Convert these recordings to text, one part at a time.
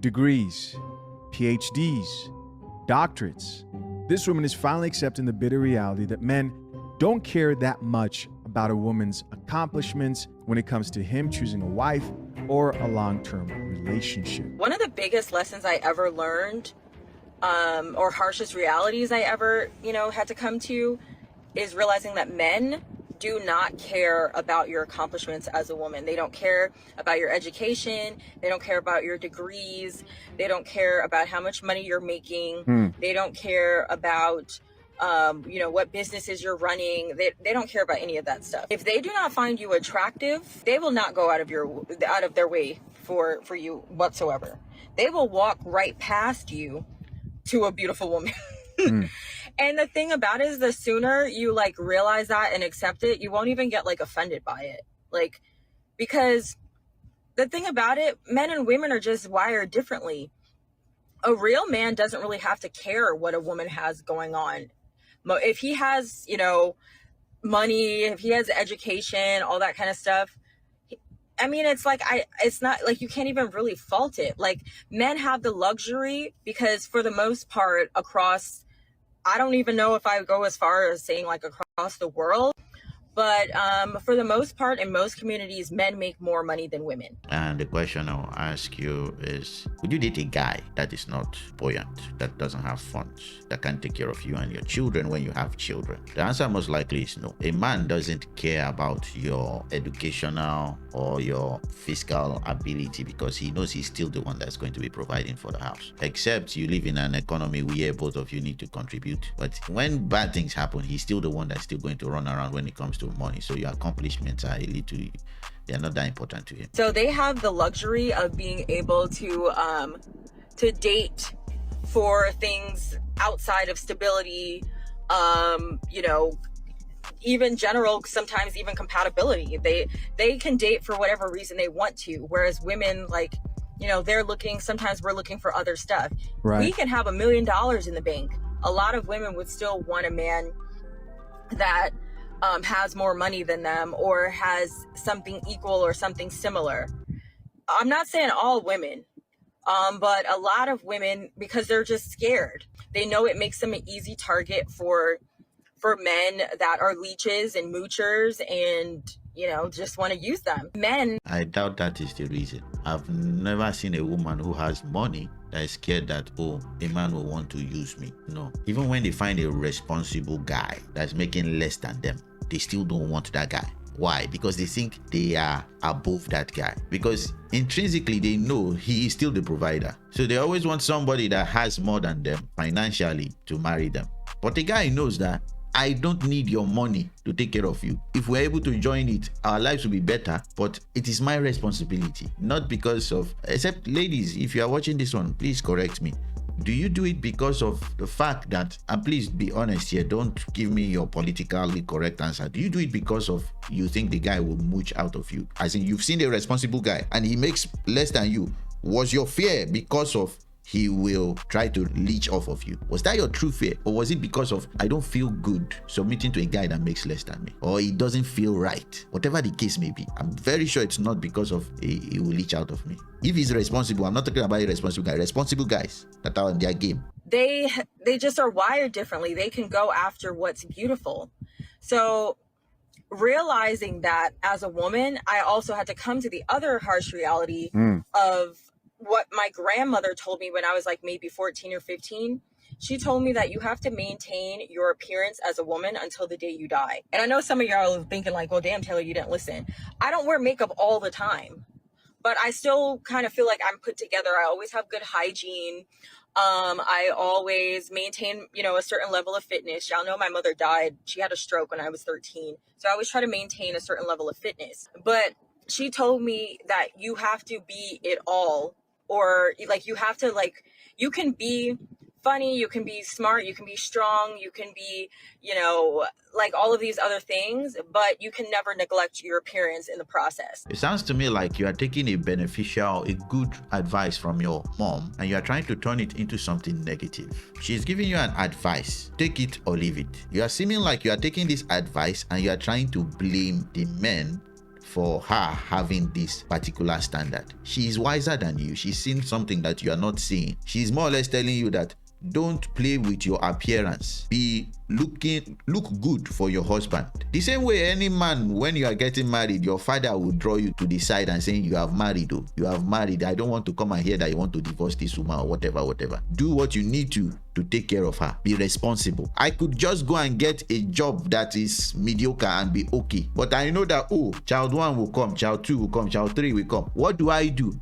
Degrees, PhDs, doctorates. This woman is finally accepting the bitter reality that men don't care that much about a woman's accomplishments when it comes to him choosing a wife or a long-term relationship. One of the biggest lessons I ever learned, or harshest realities I ever, had to come to, is realizing that men do not care about your accomplishments as a woman. They don't care about your education. They don't care about your degrees. They don't care about how much money you're making. They don't care about, what businesses you're running. They don't care about any of that stuff. If they do not find you attractive, they will not go out of their way for you whatsoever. They will walk right past you to a beautiful woman. And the thing about it is, the sooner you realize that and accept it, you won't even get offended by it. Because the thing about it, men and women are just wired differently. A real man doesn't really have to care what a woman has going on. If he has, money, if he has education, all that kind of stuff, it's not you can't even really fault it. Men have the luxury, because for the most part across, I don't even know if I go as far as saying across the world, but for the most part, in most communities, men make more money than women. And the question I'll ask you is, would you date a guy that is not buoyant, that doesn't have funds, that can take care of you and your children when you have children? The answer most likely is no. A man doesn't care about your educational or your fiscal ability, because he knows he's still the one that's going to be providing for the house. Except you live in an economy where both of you need to contribute. But when bad things happen, he's still the one that's still going to run around when it comes to money. So your accomplishments are they're not that important to him. So they have the luxury of being able to date for things outside of stability, even general, sometimes even compatibility. They can date for whatever reason they want to, whereas women, sometimes we're looking for other stuff. Right. We can have $1 million in the bank. A lot of women would still want a man that has more money than them, or has something equal or something similar. I'm not saying all women, but a lot of women, because they're just scared. They know it makes them an easy target for men that are leeches and moochers and, just want to use them. Men. I doubt that is the reason. I've never seen a woman who has money that is scared that, a man will want to use me. No. Even when they find a responsible guy that's making less than them, they still don't want that guy. Why? Because they think they are above that guy. Because intrinsically, they know he is still the provider. So they always want somebody that has more than them financially to marry them. But the guy knows that I don't need your money to take care of you. If we're able to join it, our lives will be better, but it is my responsibility. Not because of, except ladies, if you are watching this one, please correct me. Do you do it because of the fact that, and please be honest here, don't give me your politically correct answer. Do you do it because of you think the guy will mooch out of you? As in, you've seen a responsible guy and he makes less than you. Was your fear because of he will try to leech off of you? Was that your true fear? Or was it because of, I don't feel good submitting to a guy that makes less than me? Or it doesn't feel right? Whatever the case may be, I'm very sure it's not because of he will leech out of me. If he's responsible, I'm not talking about irresponsible guys, responsible guys that are on their game. They just are wired differently. They can go after what's beautiful. So realizing that as a woman, I also had to come to the other harsh reality of what my grandmother told me when I was maybe 14 or 15. She told me that you have to maintain your appearance as a woman until the day you die. And I know some of y'all are thinking well, damn, Taylor, you didn't listen. I don't wear makeup all the time, but I still kind of feel like I'm put together. I always have good hygiene. I always maintain, a certain level of fitness. Y'all know my mother died. She had a stroke when I was 13. So I always try to maintain a certain level of fitness. But she told me that you have to be it all. Or you have to you can be funny, you can be smart, you can be strong, you can be, all of these other things, but you can never neglect your appearance in the process. It sounds to me like you are taking a good advice from your mom and you are trying to turn it into something negative. She's giving you an advice. Take it or leave it. You are seeming like you are taking this advice and you are trying to blame the men for her having this particular standard. She is wiser than you. She's seen something that you are not seeing. She's more or less telling you that don't play with your appearance. Look good for your husband. The same way any man, when you are getting married, your father will draw you to the side and saying, you have married, oh, you have married. I don't want to come and hear that you want to divorce this woman or whatever. Do what you need to take care of her. Be responsible. I could just go and get a job that is mediocre and be okay. But I know that, oh, child 1 will come, child 2 will come, child 3 will come. What do?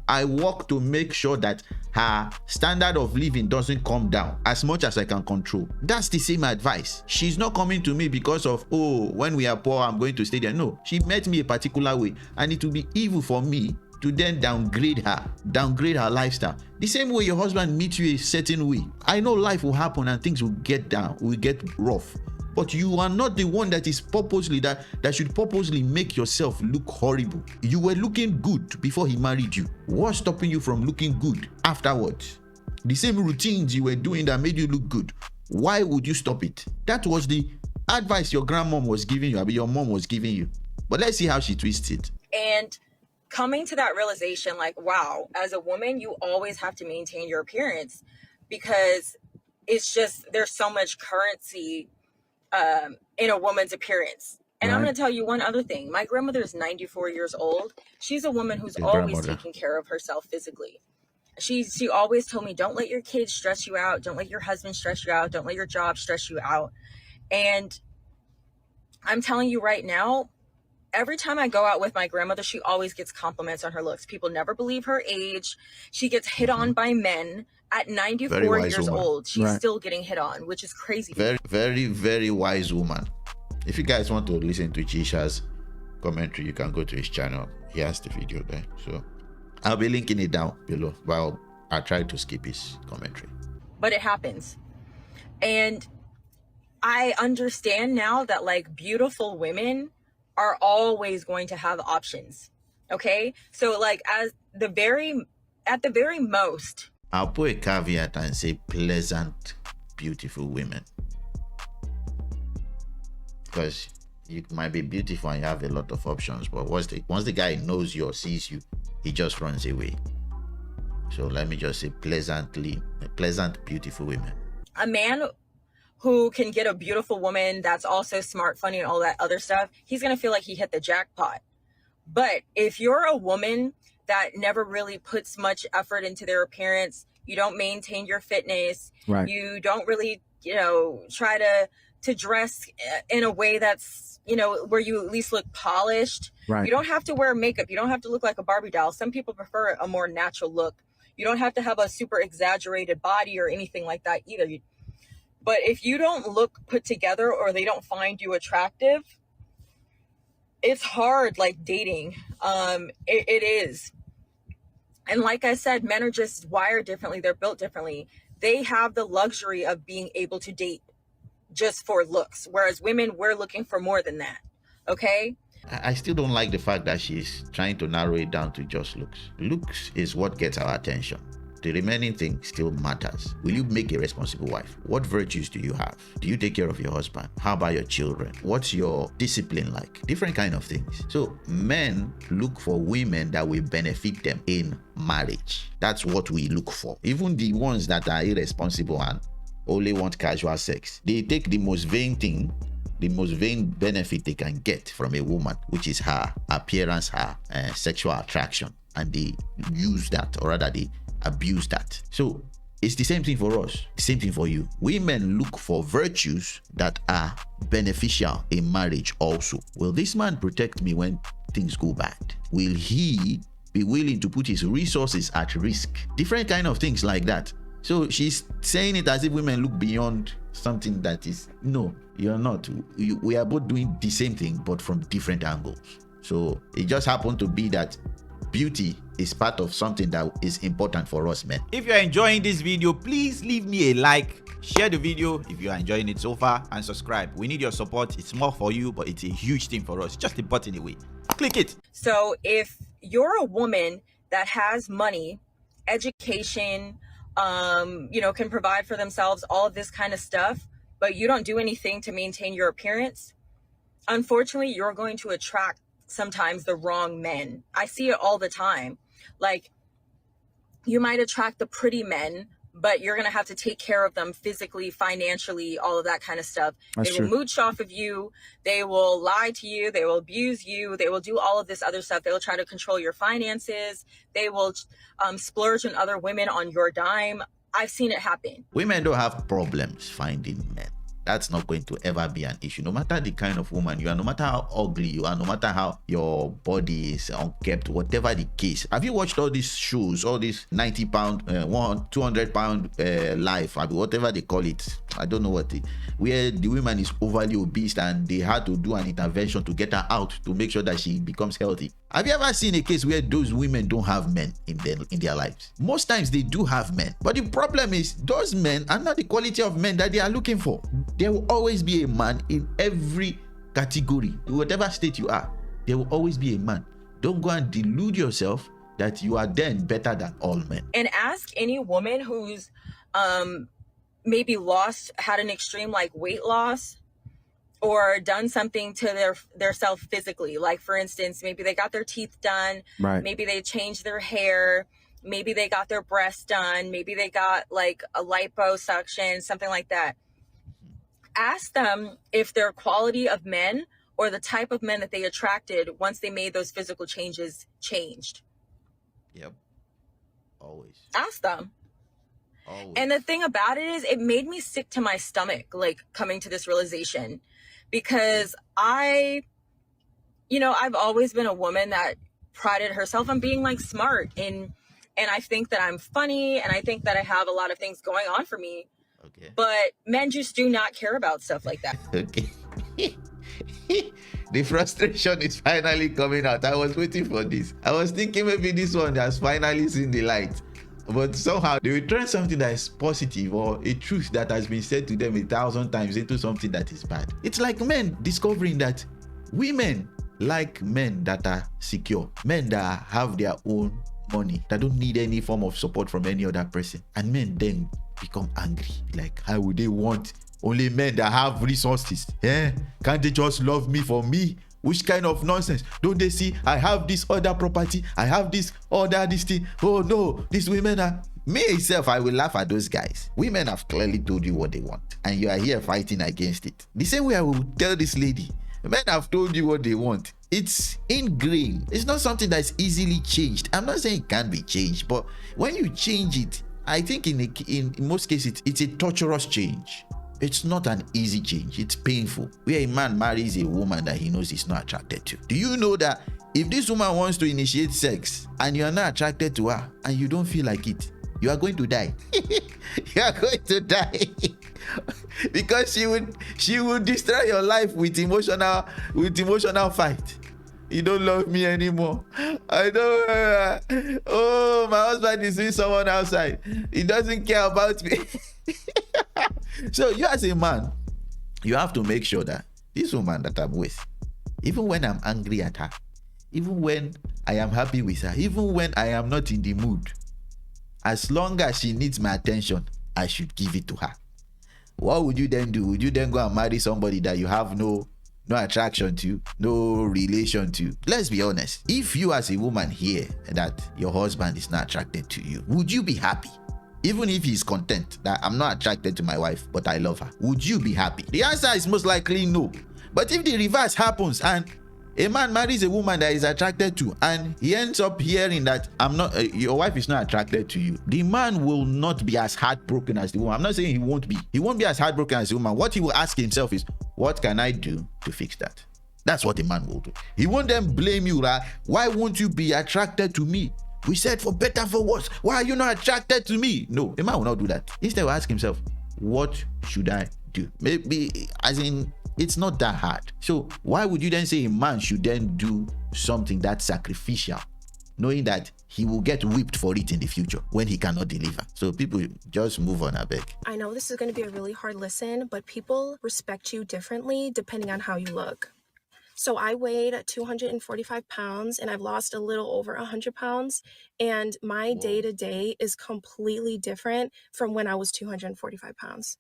I work to make sure that her standard of living doesn't come down as much as I can control. That's the same advice. She's not coming to me because of, oh, when we are poor, I'm going to stay there. No, she met me a particular way, and it will be evil for me to then downgrade her lifestyle. The same way your husband meets you a certain way. I know life will happen and things will get down, will get rough. But you are not the one that is purposely, that should purposely make yourself look horrible. You were looking good before he married you. What's stopping you from looking good afterwards? The same routines you were doing that made you look good. Why would you stop it? That was the advice your grandmom was giving you, your mom was giving you. But let's see how she twists it. And coming to that realization, like, wow, as a woman, you always have to maintain your appearance, because it's just, there's so much currency in a woman's appearance. And I'm going to tell you one other thing. My grandmother is 94 years old. She's a woman who's always taking care of herself physically. She always told me, don't let your kids stress you out. Don't let your husband stress you out. Don't let your job stress you out. And I'm telling you right now, every time I go out with my grandmother, she always gets compliments on her looks. People never believe her age. She gets hit on by men at 94 years old. She's still getting hit on, which is crazy. Very, very, very wise woman. If you guys want to listen to Jisha's commentary, you can go to his channel. He has the video there. So I'll be linking it down below. Well, I tried to skip his commentary. But it happens. And I understand now that, like, beautiful women are always going to have options. Okay? So, like, at the very most, I'll put a caveat and say pleasant, beautiful women. Because you might be beautiful and you have a lot of options, but once the guy knows you or sees you, he just runs away. So let me just say pleasant, beautiful women. A man who can get a beautiful woman that's also smart, funny, and all that other stuff, he's going to feel like he hit the jackpot. But if you're a woman that never really puts much effort into their appearance, you don't maintain your fitness, you don't really, try to dress in a way that's, where you at least look polished. You don't have to wear makeup. You don't have to look like a Barbie doll. Some people prefer a more natural look. You don't have to have a super exaggerated body or anything like that either. But if you don't look put together, or they don't find you attractive, it's hard, like dating. It is. And like I said, men are just wired differently. They're built differently. They have the luxury of being able to date just for looks, whereas women, we're looking for more than that. Okay? I still don't like the fact that she's trying to narrow it down to just looks. Looks is what gets our attention. The remaining thing still matters. Will you make a responsible wife? What virtues do you have? Do you take care of your husband? How about your children? What's your discipline like? Different kind of things. So men look for women that will benefit them in marriage. That's what we look for. Even the ones that are irresponsible and only want casual sex, they take the most vain thing, the most vain benefit they can get from a woman, which is her appearance, her sexual attraction, and they use that, or rather they abuse that. So it's the same thing for us, the same thing for you. Women look for virtues that are beneficial in marriage also. Will this man protect me when things go bad? Will he be willing to put his resources at risk? Different kind of things like that. So she's saying it as if women look beyond something that is, no, you're not. We are both doing the same thing, but from different angles. So it just happened to be that beauty is part of something that is important for us men. If you're enjoying this video, please leave me a like, share the video if you are enjoying it so far, and subscribe. We need your support. It's small for you, but it's a huge thing for us. Just a button away. Click it. So if you're a woman that has money, education, can provide for themselves, all of this kind of stuff, but you don't do anything to maintain your appearance, unfortunately, you're going to attract sometimes the wrong men. I see it all the time. Like, you might attract the pretty men, but you're going to have to take care of them physically, financially, all of that kind of stuff. That's They will true. mooch off of you. They will lie to you. They will abuse you. They will do all of this other stuff. They will try to control your finances. They will splurge on other women on your dime. I've seen it happen. Women don't have problems finding men. That's not going to ever be an issue. No matter the kind of woman you are, no matter how ugly you are, no matter how your body is unkept, whatever the case. Have you watched all these shows, all these 90 pound, 200 pound life, whatever they call it? I don't know what where the woman is overly obese and they had to do an intervention to get her out to make sure that she becomes healthy. Have you ever seen a case where those women don't have men in their lives? Most times they do have men, but the problem is those men are not the quality of men that they are looking for. There will always be a man in every category, whatever state you are. There will always be a man. Don't go and delude yourself that you are then better than all men. And ask any woman who's maybe had an extreme like weight loss, or done something to their self physically. Like, for instance, maybe they got their teeth done, Right. maybe they changed their hair, maybe they got their breasts done, maybe they got like a liposuction, something like that. Ask them if their quality of men or the type of men that they attracted once they made those physical changes changed. Yep. Always. Ask them. Always. And the thing about it is, it made me sick to my stomach, like, coming to this realization, because I've always been a woman that prided herself on being like smart, and I think that I'm funny, and I think that I have a lot of things going on for me. Okay. But men just do not care about stuff like that. Okay. The frustration is finally coming out. I was waiting for this. I was thinking maybe this one has finally seen the light. But somehow they will turn something that is positive or a truth that has been said to them 1,000 times into something that is bad. It's like men discovering that women like men that are secure, men that have their own money, that don't need any form of support from any other person. And men then become angry. Like, how would they want only men that have resources? Can't they just love me for me? Which kind of nonsense? Don't they see I have this other property, I have this thing? Oh no, these women are... Me itself, I will laugh at those guys. Women have clearly told you what they want, and you are here fighting against it. The same way I will tell this lady, men have told you what they want. It's ingrained. It's not something that's easily changed. I'm not saying it can't be changed, but when you change it, I think in most cases, it's a torturous change. It's not an easy change. It's painful. Where a man marries a woman that he knows he's not attracted to. Do you know that if this woman wants to initiate sex and you are not attracted to her and you don't feel like it, you are going to die. You are going to die. Because she would destroy your life with emotional fight. You don't love me anymore. I don't. Oh, my husband is with someone outside. He doesn't care about me. So you as a man, you have to make sure that this woman that I'm with, even when I'm angry at her, even when I am happy with her, even when I am not in the mood, as long as she needs my attention, I should give it to her. What would you then do? Would you then go and marry somebody that you have no attraction to, no relation to? Let's be honest. If you as a woman hear that your husband is not attracted to you, would you be happy? Even if he's content that I'm not attracted to my wife, but I love her, would you be happy? The answer is most likely no. But if the reverse happens and a man marries a woman that is attracted to, and he ends up hearing that your wife is not attracted to you, the man will not be as heartbroken as the woman. I'm not saying he won't be. He won't be as heartbroken as the woman. What he will ask himself is, what can I do to fix that? That's what a man will do. He won't then blame you, right? Why won't you be attracted to me? We said for better, for worse. Why are you not attracted to me? No, a man will not do that. Instead, will ask himself, what should I do? Maybe, as in, it's not that hard. So why would you then say a man should then do something that's sacrificial, knowing that he will get whipped for it in the future when he cannot deliver? So people, just move on, I beg. I know this is going to be a really hard listen, but people respect you differently depending on how you look. So I weighed 245 pounds and I've lost a little over 100 pounds. And my day-to-day is completely different from when I was 245 pounds.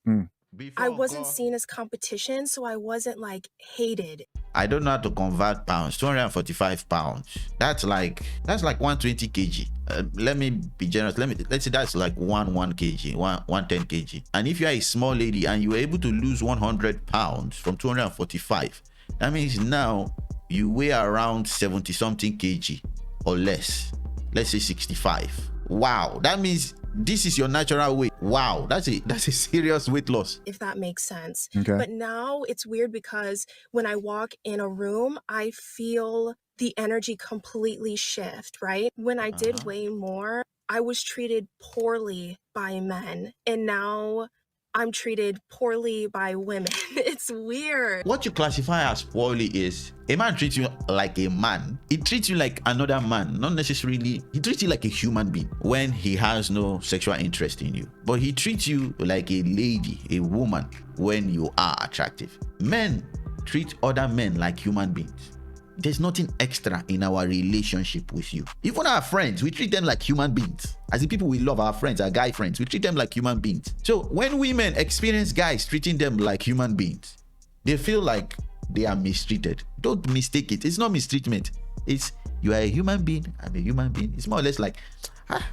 Before I wasn't God. seen as competition, so I wasn't like hated. I don't know how to convert pounds. 245 pounds. That's like 120 kg. Let me be generous. Let's say that's like 1 kg, 110 kg. And if you are a small lady and you were able to lose 100 pounds from 245, that means now you weigh around 70 something kg or less. Let's say 65. Wow, that means this is your natural weight. Wow, that's a serious weight loss. If that makes sense. Okay. But now it's weird because when I walk in a room, I feel the energy completely shift, right? When I did weigh more, I was treated poorly by men, and now I'm treated poorly by women. It's weird. What you classify as poorly is a man treats you like a man. He treats you like another man, not necessarily. He treats you like a human being when he has no sexual interest in you. But he treats you like a lady, a woman, when you are attractive. Men treat other men like human beings. There's nothing extra in our relationship with you. Even our friends, we treat them like human beings. As the people we love, our friends, our guy friends, we treat them like human beings. So when women experience guys treating them like human beings, they feel like they are mistreated. Don't mistake it. It's not mistreatment. It's you are a human being, I'm a human being. It's more or less like,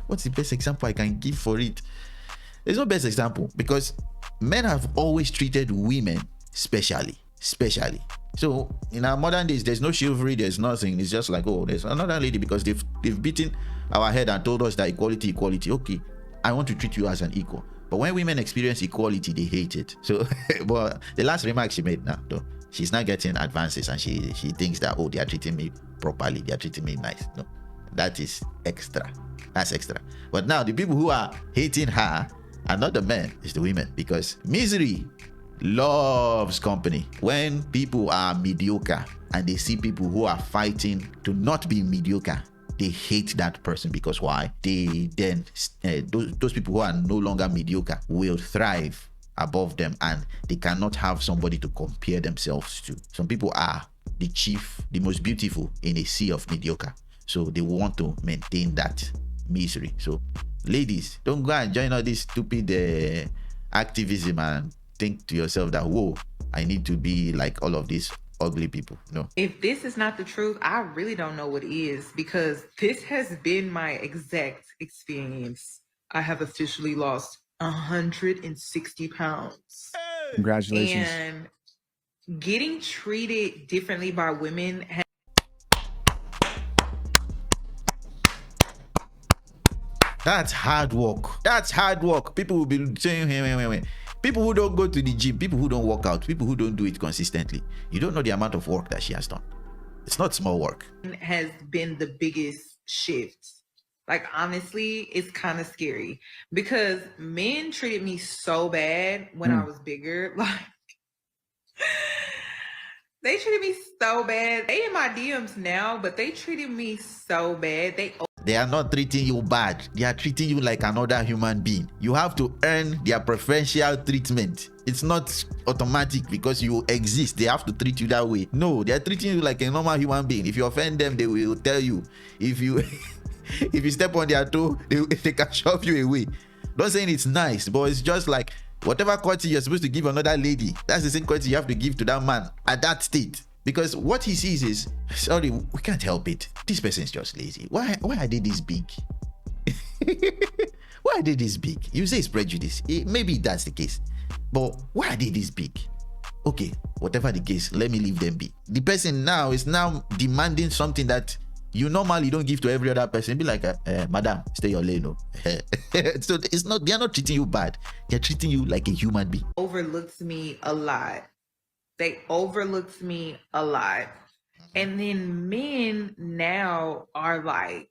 what's the best example I can give for it? There's no best example because men have always treated women specially. So in our modern days, there's no chivalry, there's nothing. It's just like, oh, there's another lady because they've beaten our head and told us that equality. Okay, I want to treat you as an equal. But when women experience equality, they hate it. So, but the last remark she made now, though, she's not getting advances and she thinks that, oh, they are treating me properly, they are treating me nice. No, that is extra. That's extra. But now the people who are hating her are not the men, it's the women, because misery loves company. When people are mediocre and they see people who are fighting to not be mediocre, they hate that person because why? They then those people who are no longer mediocre will thrive above them and they cannot have somebody to compare themselves to. Some people are the chief, the most beautiful in a sea of mediocre, so they want to maintain that misery. So ladies, don't go and join all this stupid activism and think to yourself that, whoa, I need to be like all of these ugly people. No. If this is not the truth, I really don't know what is, because this has been my exact experience. I have officially lost 160 pounds. Congratulations. And getting treated differently by women That's hard work. That's hard work. People will be saying, wait. People who don't go to the gym, people who don't work out, people who don't do it consistently. You don't know the amount of work that she has done. It's not small work. has been the biggest shift. Like, honestly, it's kind of scary because men treated me so bad when I was bigger. Like, they treated me so bad. They in my DMs now, but they treated me so bad. They are not treating you bad. They are treating you like another human being. You have to earn their preferential treatment. It's not automatic because you exist. They have to treat you that way. No, they are treating you like a normal human being. If you offend them, they will tell you. If you if you step on their toe, they can shove you away. Not saying it's nice, but it's just like whatever courtesy you're supposed to give another lady, that's the same courtesy you have to give to that man at that state. Because what he sees is, sorry, we can't help it. This person is just lazy. Why are they this big? Why are they this big? You say it's prejudice. Maybe that's the case. But why are they this big? Okay, whatever the case, let me leave them be. The person now is now demanding something that you normally don't give to every other person. Be like, madam, stay your lane. No. So it's not, they're not treating you bad. They're treating you like a human being. Overlooked me a lot. They overlooked me a lot. And then men now are like,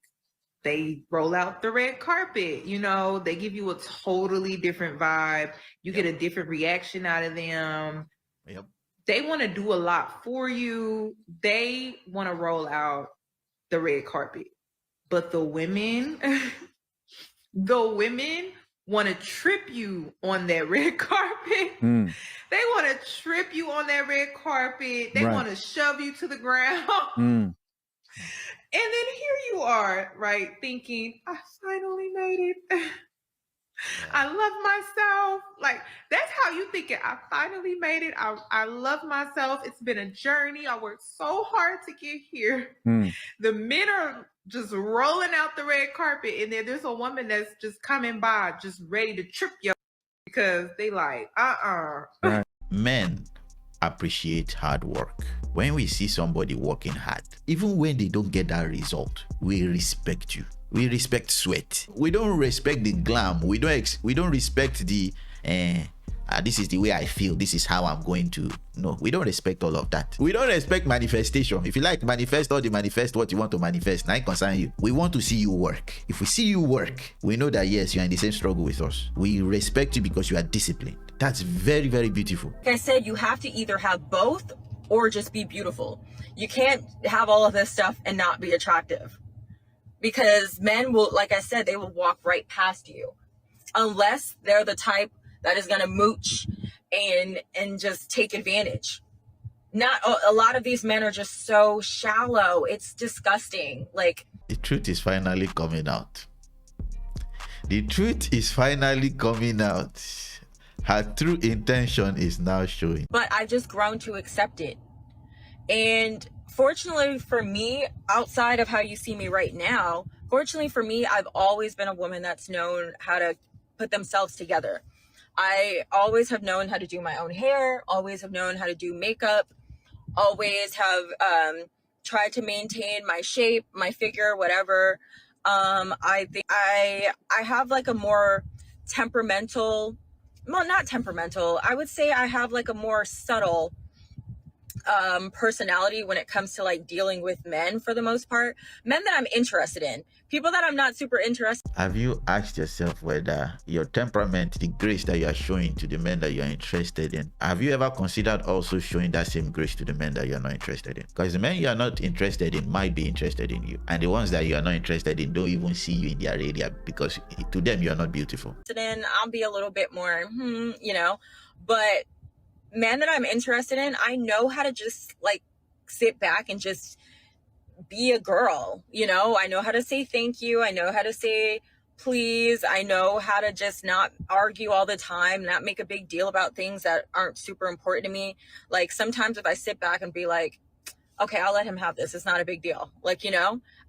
they roll out the red carpet, you know, they give you a totally different vibe. You get a different reaction out of them. Yep. They want to do a lot for you. They want to roll out the red carpet. But the women, want to trip you on that red carpet. They want to trip you on that red carpet. They want to shove you to the ground. And then here you are, right, thinking, I finally made it. I love myself. Like, that's how you think it. I finally made it. I love myself. It's been a journey. I worked so hard to get here. The men are just rolling out the red carpet, and then there's a woman that's just coming by, just ready to trip you because they like, Men appreciate hard work. When we see somebody working hard, even when they don't get that result, we respect you. We respect sweat. We don't respect the glam. We don't respect the this is the way I feel. This is how I'm going to. No, we don't respect all of that. We don't respect manifestation. If you like manifest what you want to manifest, now it concern you. We want to see you work. If we see you work, we know that yes, you are in the same struggle with us. We respect you because you are disciplined. That's very, very beautiful. Like I said, you have to either have both or just be beautiful. You can't have all of this stuff and not be attractive. Because men will, like I said, they will walk right past you. Unless they're the type that is going to mooch and just take advantage. Not a lot of these men are just so shallow. It's disgusting. Like, the truth is finally coming out. The truth is finally coming out. Her true intention is now showing. But I've just grown to accept it. And fortunately for me, outside of how you see me right now, fortunately for me, I've always been a woman that's known how to put themselves together. I always have known how to do my own hair, always have known how to do makeup, always have tried to maintain my shape, my figure, whatever. I think I have like a more temperamental, well, not temperamental, I would say I have like a more subtle personality when it comes to like dealing with men, for the most part. Men that I'm interested in. People that I'm not super interested. Have you asked yourself whether your temperament, the grace that you are showing to the men that you are interested in, have you ever considered also showing that same grace to the men that you are not interested in? Because the men you are not interested in might be interested in you, and the ones that you are not interested in don't even see you in their area because to them you are not beautiful. Then I'll be a little bit more, but men that I'm interested in, I know how to just like sit back and just be a girl. I know how to say thank you. I know how to say please. I know how to just not argue all the time, not make a big deal about things that aren't super important to me. Like sometimes if I sit back and be like, okay, I'll let him have this, it's not a big deal. Like,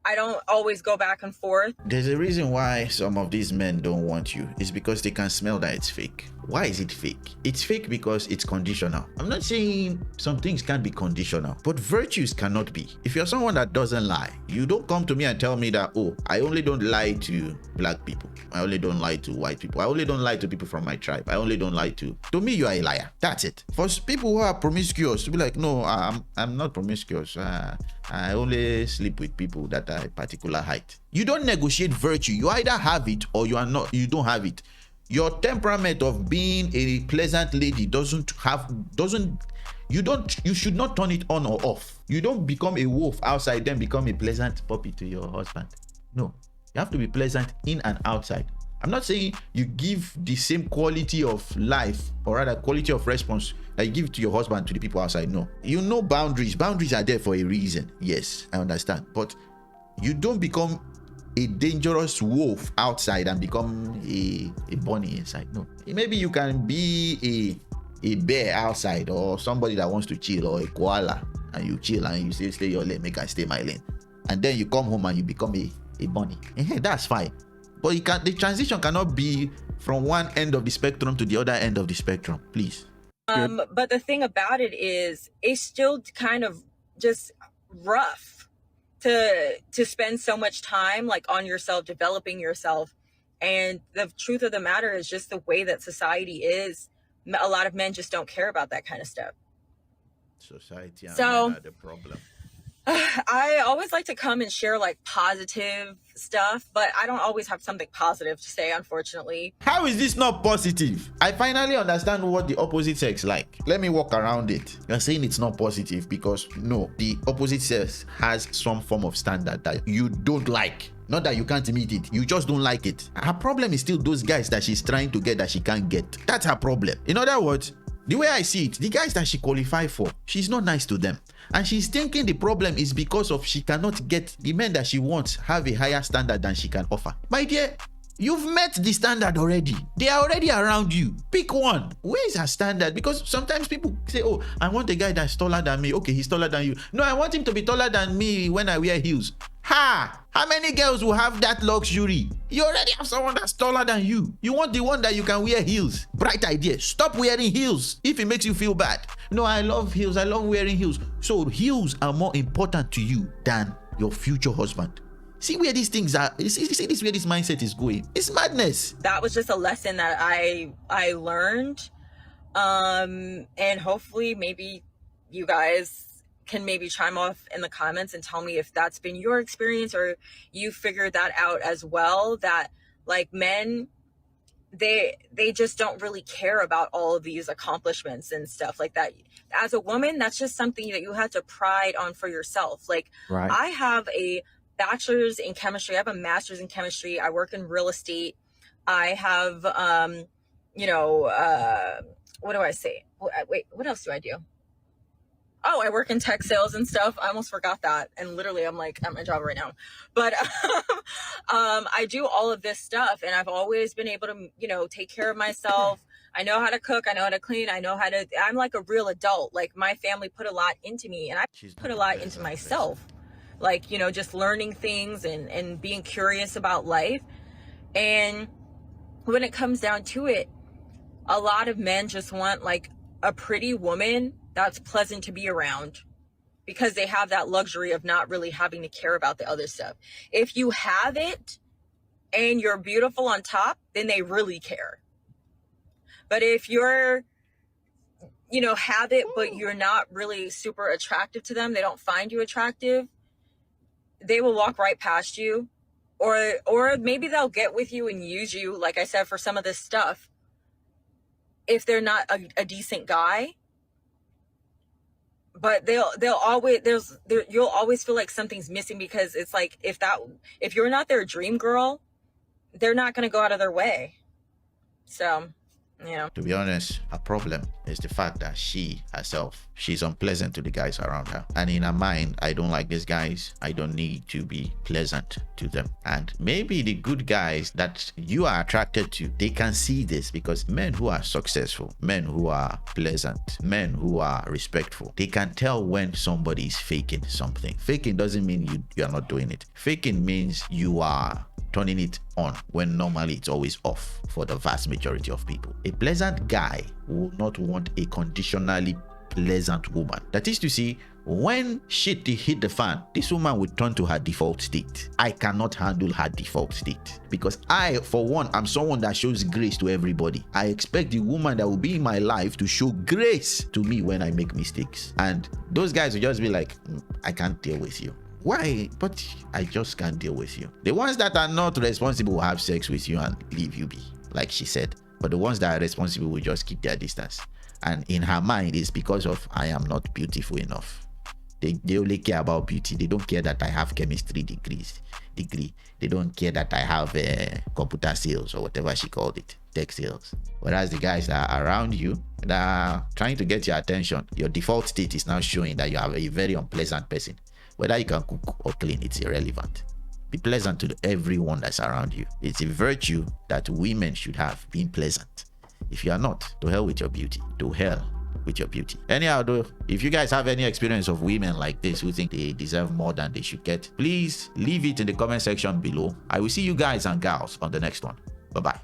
I don't always go back and forth. There's a reason why some of these men don't want you. It's because they can smell that it's fake. Why is it fake? It's fake because it's conditional. I'm not saying some things can't be conditional, but virtues cannot be. If you're someone that doesn't lie, you don't come to me and tell me that, oh, I only don't lie to black people. I only don't lie to white people. I only don't lie to people from my tribe. I only don't lie to me, you are a liar. That's it. For people who are promiscuous to be like, no, I'm not promiscuous. I only sleep with people that are a particular height. You don't negotiate virtue. You either have it or you are not. You don't have it. Your temperament of being a pleasant lady you should not turn it on or off. You don't become a wolf outside then become a pleasant puppy to your husband. No, you have to be pleasant in and outside. I'm not saying you give the same quality of life, or rather quality of response that you give to your husband to the people outside. No, boundaries are there for a reason. Yes, I understand, but you don't become a dangerous wolf outside and become a bunny inside. No, maybe you can be a bear outside, or somebody that wants to chill, or a koala, and you chill and you say stay your lane, make I stay my lane, and then you come home and you become a bunny. That's fine, but the transition cannot be from one end of the spectrum to the other end of the spectrum, please. But the thing about it is, it's still kind of just rough to spend so much time like on yourself, developing yourself. And the truth of the matter is just the way that society is. A lot of men just don't care about that kind of stuff. Society and men are the problem. I always like to come and share like positive stuff, but I don't always have something positive to say, unfortunately. How is this not positive? I finally understand what the opposite sex like. Let me walk around it. You're saying it's not positive because no, the opposite sex has some form of standard that you don't like. Not that you can't meet it, you just don't like it. Her problem is still those guys that she's trying to get that she can't get. That's her problem. In other words, the way I see it, the guys that she qualified for, she's not nice to them. And she's thinking the problem is because of she cannot get the men that she wants have a higher standard than she can offer. My dear, You've met the standard already. They are already around you. Pick one. Where is our standard? Because sometimes people say, oh, I want a guy that's taller than me. Okay, he's taller than you. No, I want him to be taller than me when I wear heels. Ha! How many girls will have that luxury? You already have someone that's taller than you. You want the one that you can wear heels. Bright idea. Stop wearing heels if it makes you feel bad. No, I love heels. I love wearing heels. So heels are more important to you than your future husband. See where these things are. See this where this mindset is going. It's madness. That was just a lesson that I learned. And hopefully maybe you guys can maybe chime off in the comments and tell me if that's been your experience or you figured that out as well, that like men, they just don't really care about all of these accomplishments and stuff like that. As a woman, that's just something that you have to pride on for yourself. Like Right. I have a bachelor's in chemistry. I have a master's in chemistry. I work in real estate. I have, what do I say? Wait, what else do I do? Oh, I work in tech sales and stuff. I almost forgot that. And literally I'm like at my job right now, but, I do all of this stuff and I've always been able to, take care of myself. I know how to cook. I know how to clean. I'm like a real adult. Like my family put a lot into me and I put a lot into myself. Like, just learning things and being curious about life. And when it comes down to it, a lot of men just want like a pretty woman that's pleasant to be around because they have that luxury of not really having to care about the other stuff. If you have it and you're beautiful on top, then they really care. But if you're, have it, but you're not really super attractive to them, they don't find you attractive, they will walk right past you, or maybe they'll get with you and use you, like I said, for some of this stuff. If they're not a decent guy, but you'll always feel like something's missing because it's like if you're not their dream girl, they're not going to go out of their way. So, To be honest, her problem is the fact that she herself, she's unpleasant to the guys around her. And in her mind, I don't like these guys. I don't need to be pleasant to them. And maybe the good guys that you are attracted to, they can see this because men who are successful, men who are pleasant, men who are respectful, they can tell when somebody is faking something. Faking doesn't mean you are not doing it. Faking means you are turning it on when normally it's always off for the vast majority of people. A pleasant guy will not want a conditionally pleasant woman. That is to say, when shit hit the fan, this woman will turn to her default state. I cannot handle her default state because I, for one, am someone that shows grace to everybody. I expect the woman that will be in my life to show grace to me when I make mistakes. And those guys will just be like, I can't deal with you. Why? But I just can't deal with you. The ones that are not responsible will have sex with you and leave you be, like she said. But the ones that are responsible will just keep their distance. And in her mind, it's because of I am not beautiful enough. They only care about beauty. They don't care that I have chemistry degree. They don't care that I have computer sales or whatever she called it, tech sales. Whereas the guys that are around you, that are trying to get your attention, your default state is now showing that you are a very unpleasant person. Whether you can cook or clean, it's irrelevant. Be pleasant to everyone that's around you. It's a virtue that women should have, being pleasant. If you are not, to hell with your beauty. To hell with your beauty. Anyhow, though, if you guys have any experience of women like this who think they deserve more than they should get, please leave it in the comment section below. I will see you guys and gals on the next one. Bye-bye.